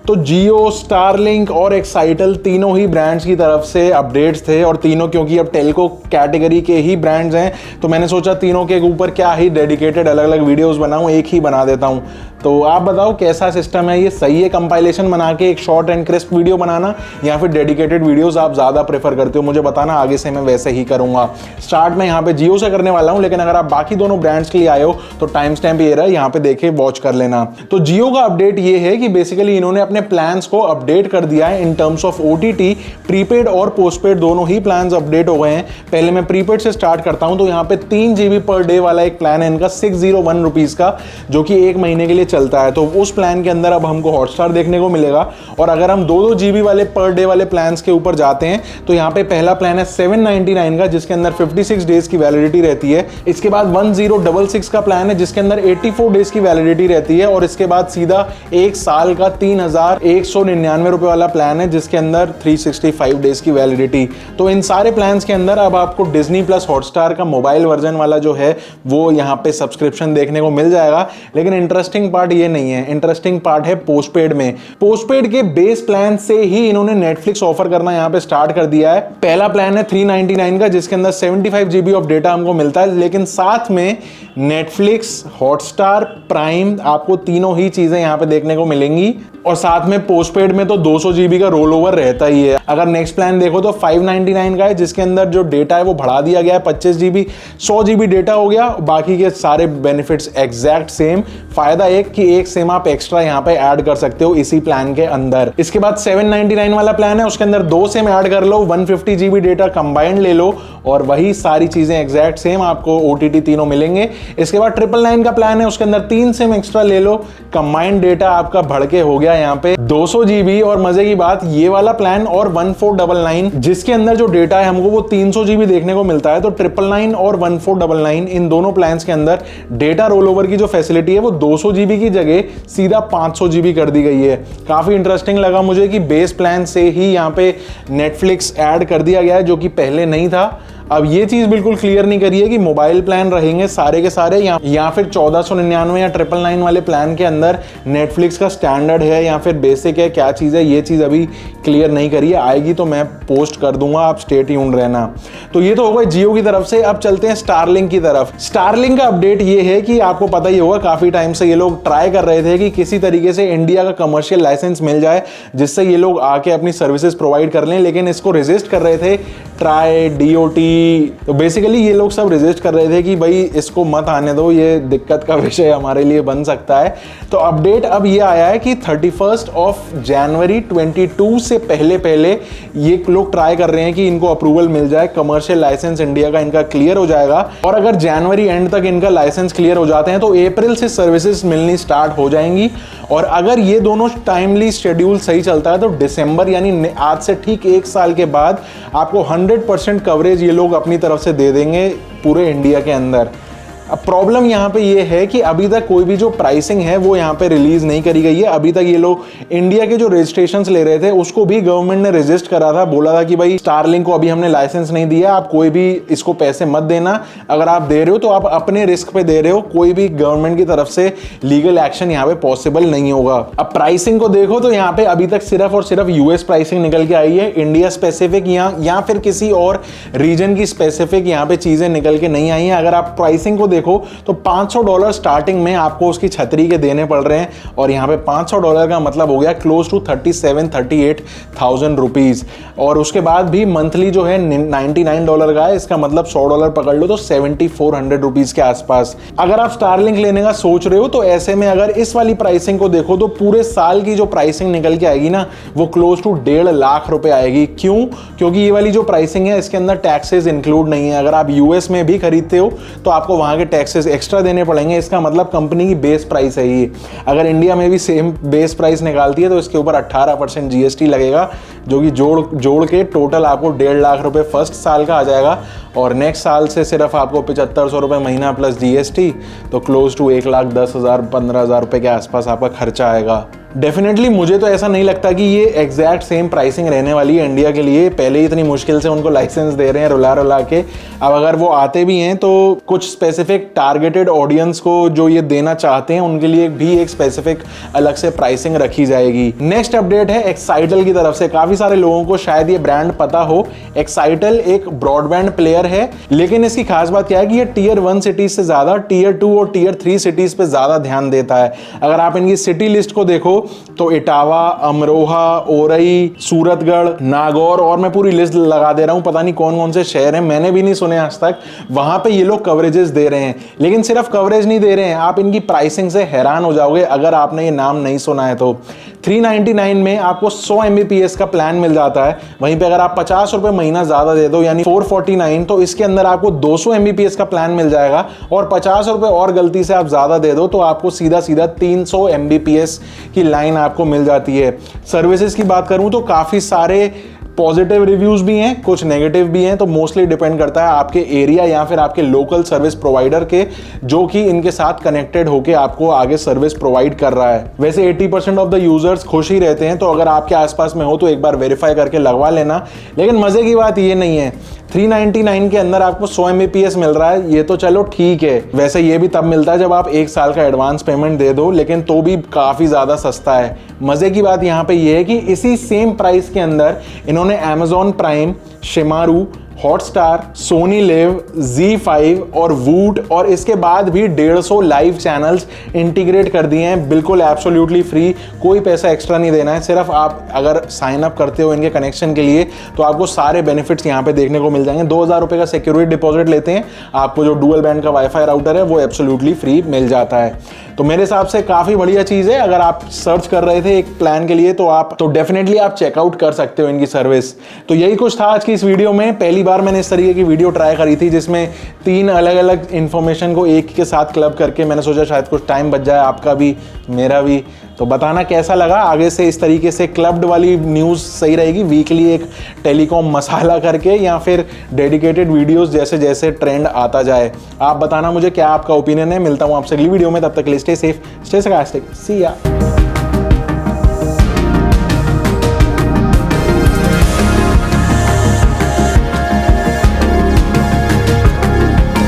तो जियो, स्टारलिंक और एक्साइटल तीनों ही ब्रांड्स की तरफ से अपडेट्स थे, और तीनों क्योंकि अब टेलको कैटेगरी के ही ब्रांड्स हैं तो मैंने सोचा तीनों के ऊपर क्या ही डेडिकेटेड अलग अलग वीडियोस बनाऊं, एक ही बना देता हूं। तो आप बताओ कैसा सिस्टम है, ये सही है कंपाइलेशन बना के एक शॉर्ट एंड क्रिस्प वीडियो बनाना, या फिर डेडिकेटेड वीडियोस आप ज़्यादा प्रेफर करते हो? मुझे बताना, आगे से मैं वैसे ही करूंगा। स्टार्ट में यहाँ पे जियो से करने वाला हूँ, लेकिन अगर आप बाकी दोनों ब्रांड्स के लिए आए हो तो टाइम स्टैम्प ये रहा, यहाँ पे देखे वॉच कर लेना। तो जियो का अपडेट ये है कि बेसिकली इन्होंने अपने प्लान्स को अपडेट कर दिया है in terms of OTT। Prepaid और पोस्टपेड दोनों ही प्लान्स अपडेट हो गए हैं। पहले मैं प्रीपेड से स्टार्ट करता हूं, तो यहाँ पे 3 GB पर डे वाला एक प्लान है इनका 601 रुपीज का, जो कि 1 महीने के लिए चलता है। तो उस प्लान के अंदर अब हमको हॉटस्टार देखने को मिलेगा। और अगर हम 2-2 GB वाले पर डे वाले प्लान्स के ऊपर जाते हैं तो यहाँ पे पहला प्लान है 799 का, जिसके अंदर 56 डेज की वैलिडिटी रहती है। इसके बाद 1066 का प्लान है जिसके अंदर 84 डेज की वैलिडिटी रहती है। और इसके बाद सीधा 1 साल का 3199 रुपए वाला प्लान है जिसके अंदर 365 डेज की वैलिडिटी। तो इन सारे प्लान्स के अंदर अब आपको डिज्नी प्लस हॉटस्टार का मोबाइल वर्जन वाला जो है वो यहाँ पे सब्सक्रिप्शन देखने को मिल जाएगा। लेकिन इंटरेस्टिंग पार्ट ये नहीं है, इंटरेस्टिंग पार्ट है पोस्टपेड में। पोस्टपेड के बेस प्लान से ही इन्होंने नेटफ्लिक्स ऑफर करना यहाँ पे स्टार्ट कर दिया है। पहला प्लान है 399 का जिसके अंदर 75 GB ऑफ डेटा हमको मिलता है, लेकिन साथ में नेटफ्लिक्स, हॉटस्टार, प्राइम, आपको तीनों ही चीजें यहाँ पे देखने को मिलेंगी। और साथ में पोस्टपेड में तो 200 GB का रोल ओवर रहता ही है। अगर नेक्स्ट प्लान देखो तो 599 का है जिसके अंदर जो डेटा है वो बढ़ा दिया गया है 25 GB, 100 GB डेटा हो गया, बाकी के सारे बेनिफिट्स एग्जैक्ट सेम। फायदा एक कि एक सिम आप एक्स्ट्रा यहाँ पे ऐड कर सकते हो इसी प्लान के अंदर। इसके बाद 799 वाला प्लान है, उसके अंदर 2 सिम ऐड कर लो, 150 GB डेटा कंबाइंड ले लो, और वही सारी चीजें एग्जैक्ट सेम आपको OTT तीनों मिलेंगे। इसके बाद 999 का प्लान है, उसके अंदर 3 सिम एक्स्ट्रा ले लो, कंबाइंड डेटा आपका बढ़ के हो गया यहाँ पे 200 GB। और मजे की बात ये वाला प्लान और 1499 जिसके अंदर जो डेटा है हमको वो 300 GB देखने को मिलता है। तो 999 और 1499 इन दोनों प्लान्स के अंदर डेटा रोल ओवर की जो फैसिलिटी है वो 200 GB की जगह सीधा 500 GB कर दी गई है। काफी इंटरेस्टिंग लगा मुझे कि बेस प्लान से ही यहाँ पे नेटफ्लिक्स ऐड कर दिया गया है जो कि पहले नहीं था। अब ये चीज बिल्कुल क्लियर नहीं करी है कि मोबाइल प्लान रहेंगे सारे के सारे या फिर 1499 या 999 वाले प्लान के अंदर नेटफ्लिक्स का स्टैंडर्ड है या फिर बेसिक है, क्या चीज है ये चीज अभी क्लियर नहीं करी है। आएगी तो मैं पोस्ट कर दूंगा, आप स्टे ट्यून्ड रहना। तो ये तो होगा जियो की तरफ से। अब चलते हैं स्टारलिंक की तरफ। स्टारलिंक का अपडेट ये है कि आपको पता ही होगा काफी टाइम से ये लोग ट्राई कर रहे थे कि किसी तरीके से इंडिया का कमर्शियल लाइसेंस मिल जाए जिससे ये लोग आके अपनी सर्विसेज प्रोवाइड कर लें, लेकिन इसको रेजिस्ट कर रहे थे ट्राई, DOT। तो बेसिकली ये लोग सब रेजिस्ट कर रहे थे कि भाई इसको मत आने दो, ये दिक्कत का विषय हमारे लिए बन सकता है। तो अपडेट अब ये आया है कि 31 जनवरी 2022 से पहले ये लोग ट्राई कर रहे हैं कि इनको अप्रूवल मिल जाए, कमर्शियल लाइसेंस इंडिया का इनका क्लियर हो जाएगा। और अगर जनवरी एंड तक इनका लाइसेंस क्लियर हो जाते हैं तो अप्रैल से सर्विसेज मिलनी स्टार्ट हो जाएंगी। और अगर ये दोनों टाइमली शेड्यूल सही चलता है तो दिसंबर यानी आज से ठीक 1 साल के बाद आपको 100% कवरेज ये लोग अपनी तरफ से दे देंगे पूरे इंडिया के अंदर। अब प्रॉब्लम यहाँ पे ये है कि अभी तक कोई भी जो प्राइसिंग है वो यहाँ पे रिलीज नहीं करी गई है। अभी तक ये लोग इंडिया के जो रजिस्ट्रेशंस ले रहे थे उसको भी गवर्नमेंट ने रजिस्ट करा था, बोला था कि भाई स्टारलिंक को अभी हमने लाइसेंस नहीं दिया, आप कोई भी इसको पैसे मत देना, अगर आप दे रहे हो तो आप अपने रिस्क पे दे रहे हो, कोई भी गवर्नमेंट की तरफ से लीगल एक्शन यहाँ पे पॉसिबल नहीं होगा। अब प्राइसिंग को देखो तो यहाँ पे अभी तक सिर्फ और सिर्फ US प्राइसिंग निकल के आई है, इंडिया स्पेसिफिक या फिर किसी और रीजन की स्पेसिफिक यहाँ पे चीजें निकल के नहीं आई है। अगर आप प्राइसिंग को देखो तो $500 स्टार्टिंग में आपको उसकी छतरी के देने पड़ रहे हैं, और यहाँ पे $500 का मतलब हो गया क्लोज टू 37-38,000 रुपीज। और उसके बाद भी मंथली जो है $99 का है, इसका मतलब $100 पकड़ लो तो 7400 रुपीज के आसपास। अगर आप स्टारलिंक लेने का सोच रहे हो तो ऐसे में अगर इस वाली प्राइसिंग को देखो तो पूरे साल की जो प्राइसिंग निकल के आएगी ना वो क्लोज टू 1.5 लाख रुपए आएगी। क्यों? क्योंकि ये वाली जो प्राइसिंग है इसके अंदर टैक्सेस इंक्लूड नहीं है। अगर आप US में भी खरीदते हो तो आपको वहां के टैक्सेस एक्स्ट्रा देने पड़ेंगे। इसका मतलब कंपनी की बेस प्राइस है ये। अगर इंडिया में भी सेम बेस प्राइस निकालती है तो इसके ऊपर 18% GST लगेगा, जो कि जोड़ के टोटल आपको 1.5 लाख रुपए फर्स्ट साल का आ जाएगा। और नेक्स्ट साल से सिर्फ आपको 7500 रुपए महीना प्लस GST, तो क्लोज टू 1,10,000 15,000 रुपए के आसपास आपका खर्चा आएगा। डेफिनेटली मुझे तो ऐसा नहीं लगता कि ये एग्जैक्ट सेम प्राइसिंग रहने वाली है इंडिया के लिए। पहले ही इतनी मुश्किल से उनको लाइसेंस दे रहे हैं रुला रुला के, अब अगर वो आते भी हैं तो कुछ स्पेसिफिक टारगेटेड ऑडियंस को जो ये देना चाहते हैं उनके लिए भी एक स्पेसिफिक अलग से प्राइसिंग रखी जाएगी। नेक्स्ट अपडेट है एक्साइटल की तरफ से। काफी सारे लोगों को शायद ये ब्रांड पता हो। एक्साइटल एक ब्रॉडबैंड प्लेयर है, लेकिन इसकी खास बात क्या है कि ये टियर 1 सिटीज से ज्यादा टियर 2 और टियर 3 सिटीज पे ज्यादा ध्यान देता है। अगर आप इनकी सिटी लिस्ट को देखो तो इटावा, अमरोहा, ओरई, सूरतगढ़, नागौर, और मैं पूरी लिस्ट लगा दे रहा हूं, पता नहीं कौन कौन से शहर हैं, मैंने भी नहीं सुने आज तक। वहां पे ये लोग कवरेजेस दे रहे हैं, लेकिन सिर्फ कवरेज नहीं दे रहे हैं, आप इनकी प्राइसिंग से हैरान हो जाओगे अगर आपने ये नाम नहीं सुना है तो। 399 में आपको 100 Mbps का प्लान मिल जाता है। वहीं पे अगर आप 50 रुपए महीना ज्यादा दे दो यानी 449, तो इसके अंदर आपको 200 Mbps का प्लान मिल जाएगा, और 50 रुपए और गलती से आप ज्यादा दे दो तो आपको सीधा सीधा 300 Mbps की लाइन आपको मिल जाती है। सर्विसेज की बात करूं तो काफी सारे पॉजिटिव रिव्यूज भी हैं, कुछ नेगेटिव भी हैं, तो मोस्टली डिपेंड करता है आपके एरिया या फिर आपके लोकल सर्विस प्रोवाइडर के, जो कि इनके साथ कनेक्टेड होके आपको आगे सर्विस प्रोवाइड कर रहा है। वैसे 80% ऑफ द यूजर्स खुश ही रहते हैं, तो अगर आपके आसपास में हो तो एक बार वेरीफाई करके लगवा लेना। लेकिन मजे की बात ये नहीं है, 399 के अंदर आपको 100 Mbps मिल रहा है, ये तो चलो ठीक है। वैसे ये भी तब मिलता है जब आप 1 साल का एडवांस पेमेंट दे दो, लेकिन तो भी काफी ज्यादा सस्ता है। मजे की बात यहाँ पे ये है कि इसी सेम प्राइस के अंदर इन्होंने Amazon prime, Shemaroo, Hotstar, Sony Liv, Z5 और वूट, और इसके बाद भी 150 लाइव चैनल्स इंटीग्रेट कर दिए हैं, बिल्कुल एब्सोल्युटली फ्री, कोई पैसा एक्स्ट्रा नहीं देना है। सिर्फ आप अगर साइन अप करते हो इनके कनेक्शन के लिए तो आपको सारे बेनिफिट्स यहाँ पे देखने को मिल जाएंगे। 2000 रुपए का सिक्योरिटी डिपॉजिट लेते हैं, आपको जो डुअल बैंड का वाईफाई राउटर है वो एब्सोल्युटली फ्री मिल जाता है। तो मेरे हिसाब से काफी बढ़िया चीज है। अगर आप सर्च कर रहे थे एक प्लान के लिए तो डेफिनेटली आप चेकआउट कर सकते हो इनकी सर्विस। तो यही कुछ था आज की इस वीडियो में। पहली बार मैंने इस तरीके की वीडियो ट्राई करी थी जिसमें 3 अलग अलग इंफॉर्मेशन को एक के साथ क्लब करके, मैंने सोचा शायद कुछ टाइम बच जाए आपका भी मेरा भी। तो बताना कैसा लगा। आगे से इस तरीके से क्लब्ड वाली न्यूज़ सही रहेगी, वीकली एक टेलीकॉम मसाला करके, या फिर डेडिकेटेड वीडियोस जैसे जैसे ट्रेंड आता जाए। आप बताना मुझे क्या आपका ओपिनियन है। मिलता हूँ आपसे अगली वीडियो में, तब तक के लिए स्टे सेफ, स्टे sarcastic, सी या।